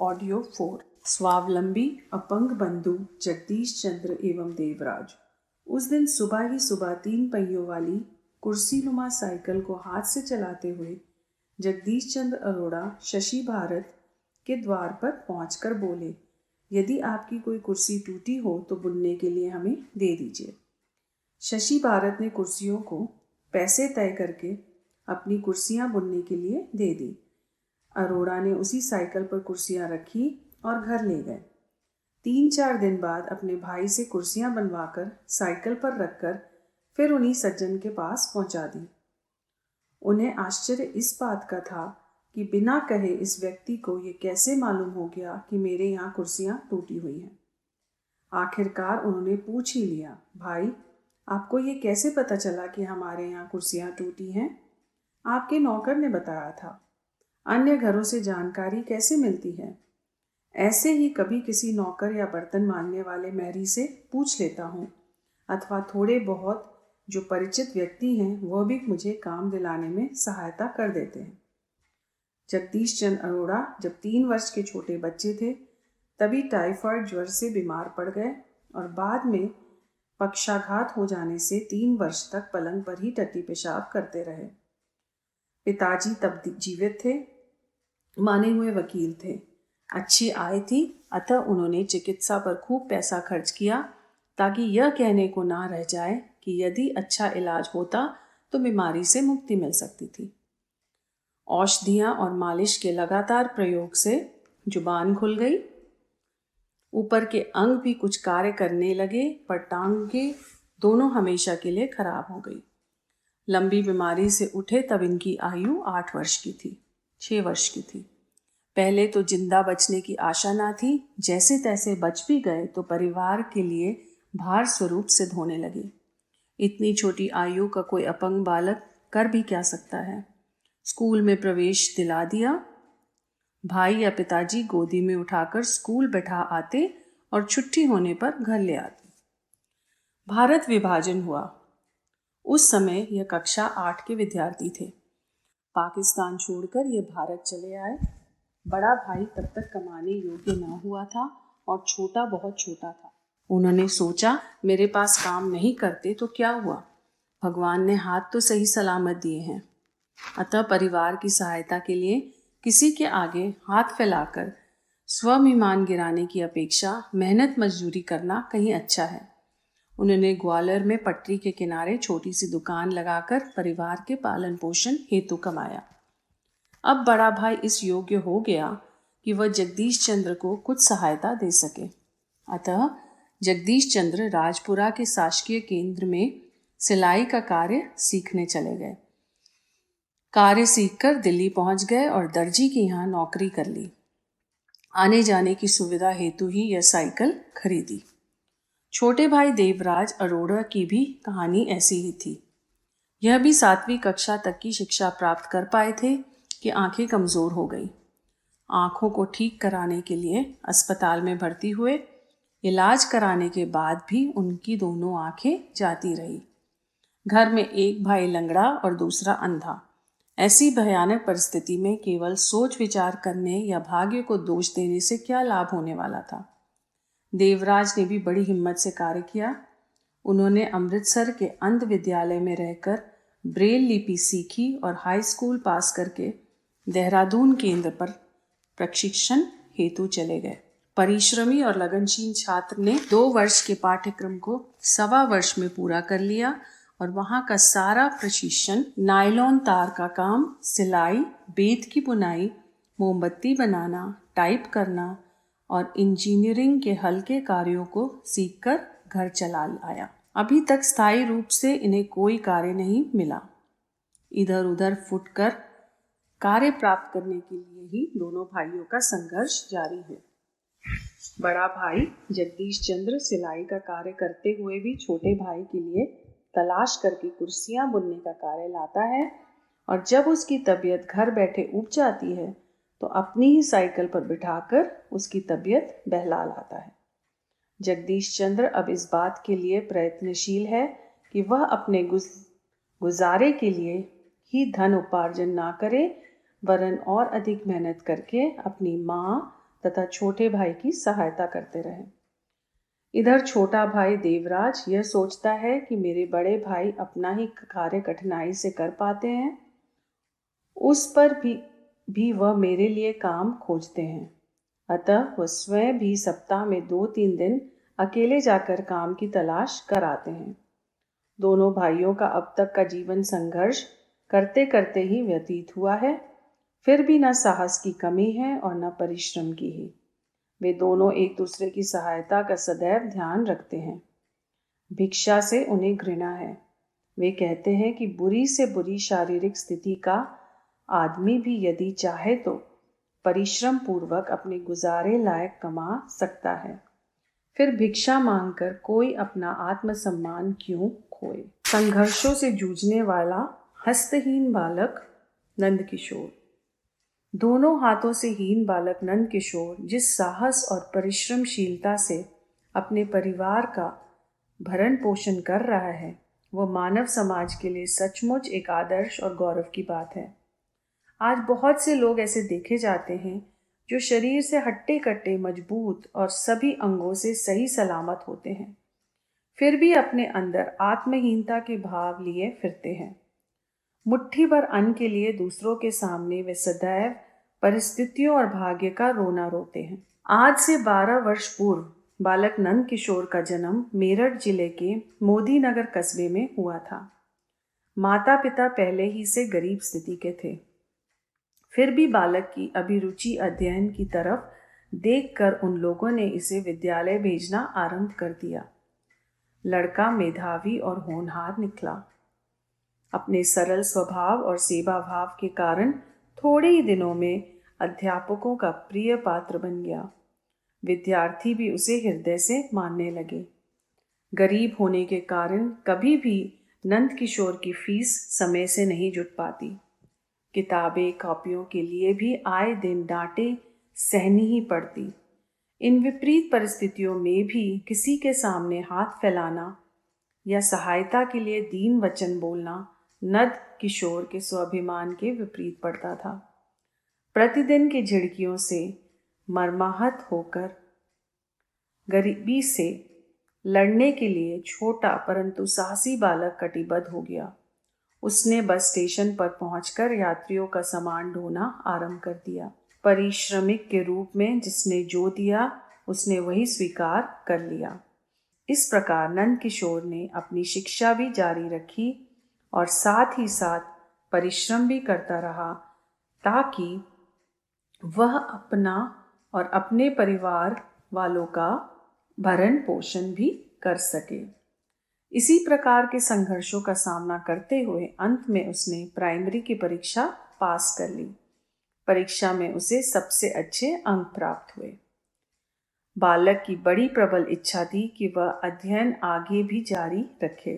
Audio 4। स्वावलंबी अपंग बंधु जगदीश चंद्र एवं देवराज। उस दिन सुबह ही सुबह 3 पहियों वाली कुर्सीनुमा साइकिल को हाथ से चलाते हुए जगदीश चंद्र अरोड़ा शशि भारत के द्वार पर पहुंचकर बोले, यदि आपकी कोई कुर्सी टूटी हो तो बुनने के लिए हमें दे दीजिए। शशि भारत ने कुर्सियों को पैसे तय करके अपनी कुर्सियां बुनने के लिए दे दी। अरोड़ा ने उसी साइकिल पर कुर्सियां रखी और घर ले गए। 3-4 दिन बाद अपने भाई से कुर्सियां बनवाकर साइकिल पर रखकर फिर उन्हीं सज्जन के पास पहुंचा दी। उन्हें आश्चर्य इस बात का था कि बिना कहे इस व्यक्ति को ये कैसे मालूम हो गया कि मेरे यहाँ कुर्सियां टूटी हुई हैं। आखिरकार उन्होंने पूछ ही लिया, भाई आपको ये कैसे पता चला कि हमारे यहाँ कुर्सियां टूटी हैं? आपके नौकर ने बताया था। अन्य घरों से जानकारी कैसे मिलती है? ऐसे ही कभी किसी नौकर या बर्तन मांगने वाले मैरी से पूछ लेता हूँ, अथवा थोड़े बहुत जो परिचित व्यक्ति हैं वह भी मुझे काम दिलाने में सहायता कर देते हैं। जगदीश चंद्र अरोड़ा जब 3 वर्ष के छोटे बच्चे थे तभी टाइफाइड ज्वर से बीमार पड़ गए और बाद में पक्षाघात हो जाने से 3 वर्ष तक पलंग पर ही टट्टी पेशाब करते रहे। पिताजी तब जीवित थे, माने हुए वकील थे, अच्छी आय थी, अतः उन्होंने चिकित्सा पर खूब पैसा खर्च किया ताकि यह कहने को ना रह जाए कि यदि अच्छा इलाज होता तो बीमारी से मुक्ति मिल सकती थी। औषधियां और मालिश के लगातार प्रयोग से जुबान खुल गई, ऊपर के अंग भी कुछ कार्य करने लगे, पर टांगे दोनों हमेशा के लिए खराब हो गई। लंबी बीमारी से उठे तब इनकी आयु 8 वर्ष की थी, 6 वर्ष की थी। पहले तो जिंदा बचने की आशा ना थी, जैसे तैसे बच भी गए तो परिवार के लिए भार स्वरूप सिद्ध होने लगे। इतनी छोटी आयु का कोई अपंग बालक कर भी क्या सकता है? स्कूल में प्रवेश दिला दिया। भाई या पिताजी गोदी में उठाकर स्कूल बैठा आते और छुट्टी होने पर घर ले आते। भारत विभाजन हुआ। उस समय यह कक्षा 8 के विद्यार्थी थे। पाकिस्तान छोड़कर ये भारत चले आए। बड़ा भाई तब तक कमाने योग्य न हुआ था और छोटा बहुत छोटा था। उन्होंने सोचा, मेरे पास काम नहीं करते तो क्या हुआ, भगवान ने हाथ तो सही सलामत दिए हैं। अतः परिवार की सहायता के लिए किसी के आगे हाथ फैलाकर स्वाभिमान गिराने की अपेक्षा मेहनत मजदूरी करना कहीं अच्छा है। उन्होंने ग्वालियर में पटरी के किनारे छोटी सी दुकान लगाकर परिवार के पालन पोषण हेतु कमाया। अब बड़ा भाई इस योग्य हो गया कि वह जगदीश चंद्र को कुछ सहायता दे सके। अतः जगदीश चंद्र राजपुरा के शासकीय केंद्र में सिलाई का कार्य सीखने चले गए। कार्य सीखकर दिल्ली पहुंच गए और दर्जी के यहाँ नौकरी कर ली। आने जाने की सुविधा हेतु ही यह साइकिल खरीदी। छोटे भाई देवराज अरोड़ा की भी कहानी ऐसी ही थी। यह भी 7वीं कक्षा तक की शिक्षा प्राप्त कर पाए थे कि आंखें कमज़ोर हो गई। आंखों को ठीक कराने के लिए अस्पताल में भर्ती हुए। इलाज कराने के बाद भी उनकी दोनों आंखें जाती रही। घर में एक भाई लंगड़ा और दूसरा अंधा। ऐसी भयानक परिस्थिति में केवल सोच विचार करने या भाग्य को दोष देने से क्या लाभ होने वाला था। देवराज ने भी बड़ी हिम्मत से कार्य किया। उन्होंने अमृतसर के अंध विद्यालय में रहकर ब्रेल लिपि सीखी और हाई स्कूल पास करके देहरादून केंद्र पर प्रशिक्षण हेतु चले गए। परिश्रमी और लगनशील छात्र ने 2 वर्ष के पाठ्यक्रम को 1.25 वर्ष में पूरा कर लिया और वहाँ का सारा प्रशिक्षण नायलॉन तार का काम, सिलाई, बेत की बुनाई, मोमबत्ती बनाना, टाइप करना और इंजीनियरिंग के हल्के कार्यों को सीखकर घर चला आया। अभी तक स्थायी रूप से इन्हें कोई कार्य नहीं मिला। इधर उधर फुटकर कार्य प्राप्त करने के लिए ही दोनों भाइयों का संघर्ष जारी है। बड़ा भाई जगदीश चंद्र सिलाई का कार्य करते हुए भी छोटे भाई के लिए तलाश करके कुर्सियां बुनने का कार्य लाता है और जब उसकी तबीयत घर बैठे उब जाती है तो अपनी ही साइकिल पर बिठाकर उसकी तबीयत बहला लाता है। जगदीश चंद्र अब इस बात के लिए प्रयत्नशील है कि वह अपने गुजारे के लिए ही धन उपार्जन ना करे, वरन और अधिक मेहनत करके अपनी माँ तथा छोटे भाई की सहायता करते रहे। इधर छोटा भाई देवराज यह सोचता है कि मेरे बड़े भाई अपना ही कार्य कठिनाई से कर पाते हैं, उस पर भी वह मेरे लिए काम खोजते हैं। अतः वह स्वयं भी सप्ताह में 2-3 दिन अकेले जाकर काम की तलाश कर आते हैं। दोनों भाइयों का अब तक का जीवन संघर्ष करते करते ही व्यतीत हुआ है, फिर भी न साहस की कमी है और न परिश्रम की ही। वे दोनों एक दूसरे की सहायता का सदैव ध्यान रखते हैं। भिक्षा से उन्हें घृणा है। वे कहते हैं कि बुरी से बुरी शारीरिक स्थिति का आदमी भी यदि चाहे तो परिश्रम पूर्वक अपने गुजारे लायक कमा सकता है, फिर भिक्षा मांगकर कोई अपना आत्मसम्मान क्यों खोए। संघर्षों से जूझने वाला हस्तहीन बालक नंदकिशोर। दोनों हाथों से हीन बालक नंदकिशोर जिस साहस और परिश्रमशीलता से अपने परिवार का भरण पोषण कर रहा है, वह मानव समाज के लिए सचमुच एक आदर्श और गौरव की बात है। आज बहुत से लोग ऐसे देखे जाते हैं जो शरीर से हट्टे कट्टे, मजबूत और सभी अंगों से सही सलामत होते हैं, फिर भी अपने अंदर आत्महीनता के भाव लिए फिरते हैं। मुट्ठी भर अन्न के लिए दूसरों के सामने वे सदैव परिस्थितियों और भाग्य का रोना रोते हैं। आज से 12 वर्ष पूर्व बालक नंद किशोर का जन्म मेरठ जिले के मोदी नगर कस्बे में हुआ था। माता पिता पहले ही से गरीब स्थिति के थे, फिर भी बालक की अभिरुचि अध्ययन की तरफ देखकर उन लोगों ने इसे विद्यालय भेजना आरंभ कर दिया। लड़का मेधावी और होनहार निकला। अपने सरल स्वभाव और सेवा भाव के कारण थोड़े ही दिनों में अध्यापकों का प्रिय पात्र बन गया। विद्यार्थी भी उसे हृदय से मानने लगे। गरीब होने के कारण कभी भी नंद किशोर की फीस समय से नहीं जुट पाती। किताबें कॉपियों के लिए भी आए दिन डांटे सहनी ही पड़ती। इन विपरीत परिस्थितियों में भी किसी के सामने हाथ फैलाना या सहायता के लिए दीन वचन बोलना नंद किशोर के स्वाभिमान के विपरीत पड़ता था। प्रतिदिन की झिड़कियों से मर्माहत होकर गरीबी से लड़ने के लिए छोटा परंतु साहसी बालक कटिबद्ध हो गया। उसने बस स्टेशन पर पहुंचकर यात्रियों का सामान ढोना आरंभ कर दिया। परिश्रमिक के रूप में जिसने जो दिया उसने वही स्वीकार कर लिया। इस प्रकार नंद किशोर ने अपनी शिक्षा भी जारी रखी और साथ ही साथ परिश्रम भी करता रहा, ताकि वह अपना और अपने परिवार वालों का भरण पोषण भी कर सके। इसी प्रकार के संघर्षों का सामना करते हुए अंत में उसने प्राइमरी की परीक्षा पास कर ली। परीक्षा में उसे सबसे अच्छे अंक प्राप्त हुए। बालक की बड़ी प्रबल इच्छा थी कि वह अध्ययन आगे भी जारी रखे,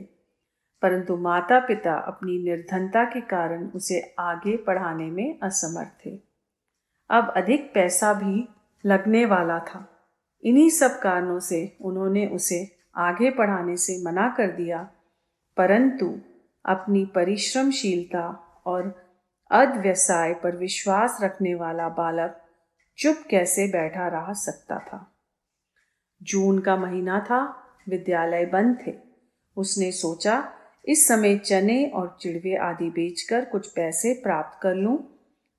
परंतु माता पिता अपनी निर्धनता के कारण उसे आगे पढ़ाने में असमर्थ थे। अब अधिक पैसा भी लगने वाला था। इन्हीं सब कारणों से उन्होंने उसे आगे पढ़ाने से मना कर दिया, परंतु अपनी परिश्रमशीलता और अध्यवसाय पर विश्वास रखने वाला बालक चुप कैसे बैठा रह सकता था। जून का महीना था, विद्यालय बंद थे। उसने सोचा इस समय चने और चिड़वे आदि बेचकर कुछ पैसे प्राप्त कर लूं,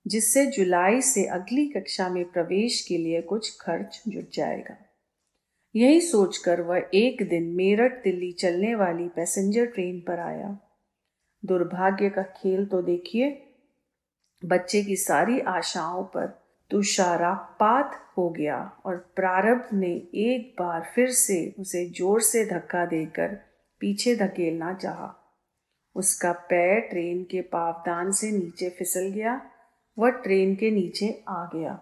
जिससे जुलाई से अगली कक्षा में प्रवेश के लिए कुछ खर्च जुट जाएगा। यही सोचकर वह एक दिन मेरठ दिल्ली चलने वाली पैसेंजर ट्रेन पर आया। दुर्भाग्य का खेल तो देखिए, बच्चे की सारी आशाओं पर तुषारपात हो गया और प्रारब्ध ने एक बार फिर से उसे जोर से धक्का देकर पीछे धकेलना चाहा। उसका पैर ट्रेन के पावदान से नीचे फिसल गया। वह ट्रेन के नीचे आ गया।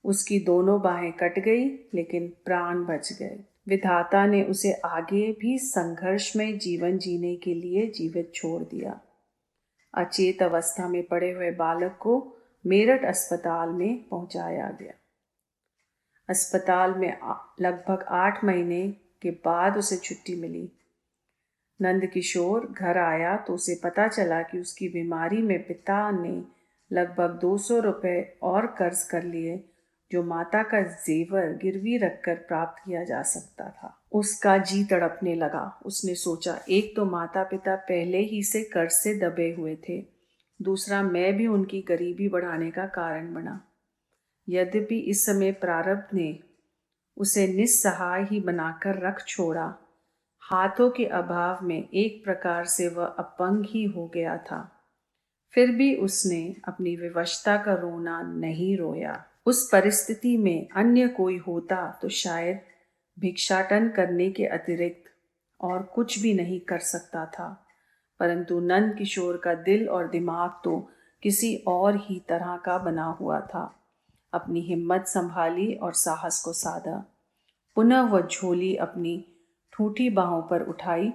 उसकी दोनों बाहें कट गई, लेकिन प्राण बच गए। विधाता ने उसे आगे भी संघर्षमय जीवन जीने के लिए जीवित छोड़ दिया। अचेत अवस्था में पड़े हुए बालक को मेरठ अस्पताल में पहुंचाया गया। अस्पताल में लगभग 8 महीने के बाद उसे छुट्टी मिली। नंद किशोर घर आया तो उसे पता चला कि उसकी बीमारी में पिता ने लगभग 200 रुपए और कर्ज कर लिए, जो माता का जेवर गिरवी रखकर प्राप्त किया जा सकता था। उसका जी तड़पने लगा। उसने सोचा, एक तो माता पिता पहले ही से कर्ज से दबे हुए थे, दूसरा मैं भी उनकी गरीबी बढ़ाने का कारण बना। यद्यपि इस समय प्रारब्ध ने उसे निस्सहाय ही बनाकर रख छोड़ा, हाथों के अभाव में एक प्रकार से वह अपंग ही हो गया था। फिर भी उसने अपनी विवशता का रोना नहीं रोया। उस परिस्थिति में अन्य कोई होता तो शायद भिक्षाटन करने के अतिरिक्त और कुछ भी नहीं कर सकता था, परंतु नंद किशोर का दिल और दिमाग तो किसी और ही तरह का बना हुआ था। अपनी हिम्मत संभाली और साहस को साधा। पुनः वह झोली अपनी ठूठी बाहों पर उठाई।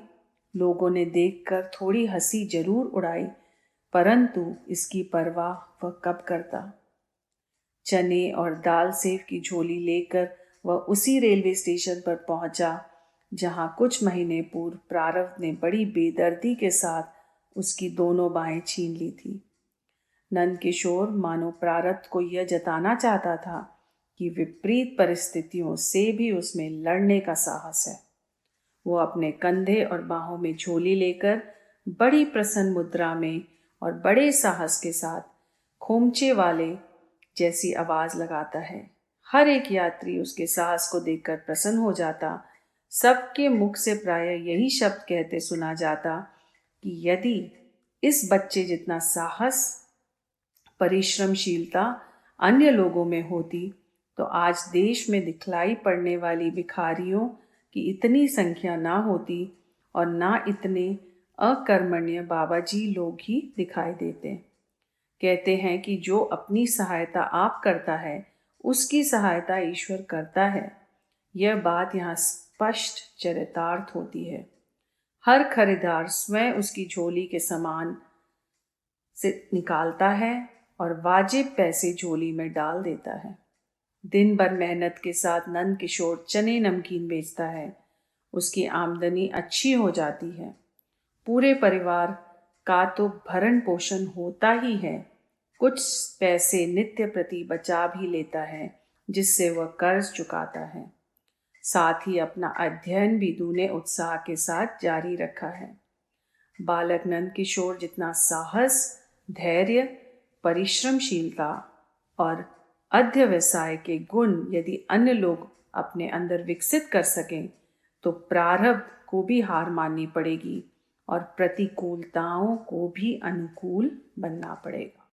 लोगों ने देखकर थोड़ी हंसी जरूर उड़ाई, परंतु इसकी परवाह वह कब करता। चने और दाल सेव की झोली लेकर वह उसी रेलवे स्टेशन पर पहुंचा जहां कुछ महीने पूर्व प्रारब्ध ने बड़ी बेदर्दी के साथ उसकी दोनों बाहें छीन ली थी। नंद किशोर मानो प्रारब्ध को यह जताना चाहता था कि विपरीत परिस्थितियों से भी उसमें लड़ने का साहस है। वो अपने कंधे और बाहों में झोली लेकर बड़ी प्रसन्न मुद्रा में और बड़े साहस के साथ खोमचे वाले जैसी आवाज लगाता है। हर एक यात्री उसके साहस को देखकर प्रसन्न हो जाता। सबके मुख से प्रायः यही शब्द कहते सुना जाता कि यदि इस बच्चे जितना साहस, परिश्रमशीलता अन्य लोगों में होती तो आज देश में दिखलाई पड़ने वाली भिखारियों की इतनी संख्या ना होती और ना इतने अकर्मण्य बाबाजी लोग ही दिखाई देते। कहते हैं कि जो अपनी सहायता आप करता है उसकी सहायता ईश्वर करता है। यह बात यहाँ स्पष्ट चरितार्थ होती है। हर खरीदार स्वयं उसकी झोली के सामान से निकालता है और वाजिब पैसे झोली में डाल देता है। दिन भर मेहनत के साथ नंद किशोर चने नमकीन बेचता है। उसकी आमदनी अच्छी हो जाती है। पूरे परिवार का तो भरण पोषण होता ही है। कुछ पैसे नित्य प्रति बचा भी लेता है जिससे वह कर्ज चुकाता है। साथ ही अपना अध्ययन भी दूने उत्साह के साथ जारी रखा है। बालक नंद किशोर जितना साहस, धैर्य, परिश्रमशीलता और अध्यवसाय के गुण यदि अन्य लोग अपने अंदर विकसित कर सकें तो प्रारब्ध को भी हार माननी पड़ेगी और प्रतिकूलताओं को भी अनुकूल बनना पड़ेगा।